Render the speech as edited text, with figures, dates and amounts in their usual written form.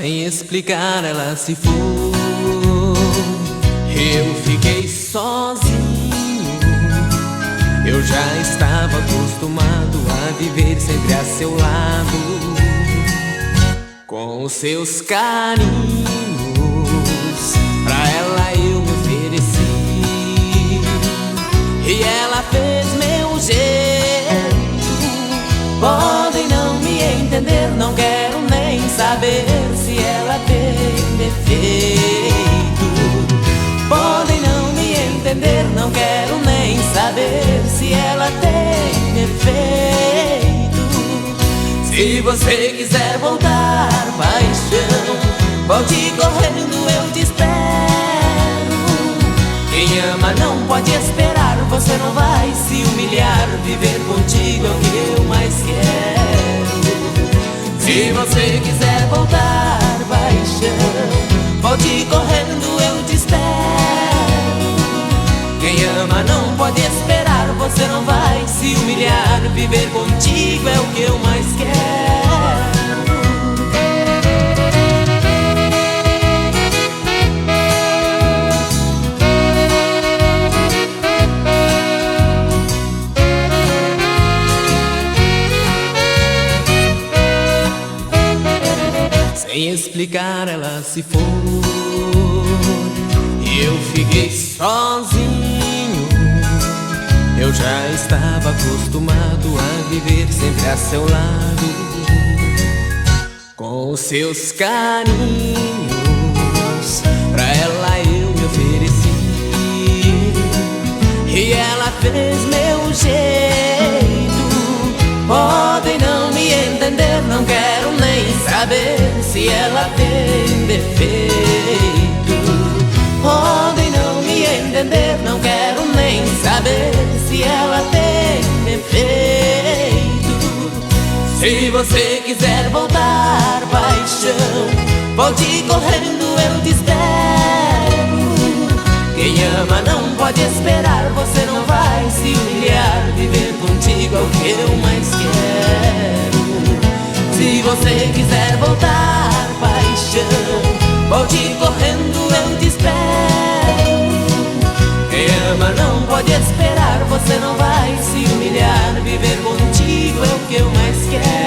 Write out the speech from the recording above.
Sem explicar ela se foi. Eu fiquei sozinho. Eu já estava acostumado a viver sempre a seu lado, com os seus carinhos. Pra ela eu me ofereci e ela fez meu jeito. Podem não me entender, não quero nem saber se ela tem defeito. Podem não me entender, não quero nem saber se ela tem defeito. Se você quiser voltar, paixão, volte correndo, eu te espero. Quem ama não pode esperar, você não vai se humilhar. Viver contigo é o que eu mais quero. Se você quiser voltar, paixão, volte correndo, eu te espero. Quem ama não pode esperar, você não vai se humilhar. Viver contigo é o que eu mais quero. Sem explicar ela se foi. Eu fiquei sozinho. Eu já estava acostumado a viver sempre a seu lado, com os seus carinhos. Pra ela eu me ofereci e ela fez meu jeito. Podem não me entender, não quero nem saber se ela tem defeito. Podem não me entender, não quero nem saber se ela tem defeito. Se você quiser voltar, paixão, volte correndo, eu te espero. Quem ama não pode esperar, você não vai se humilhar. Viver contigo é o que eu mais quero. Se você quiser voltar, paixão, volte correndo, eu te espero. Quem ama não pode esperar, você não vai se humilhar. Viver contigo é o que eu mais quero.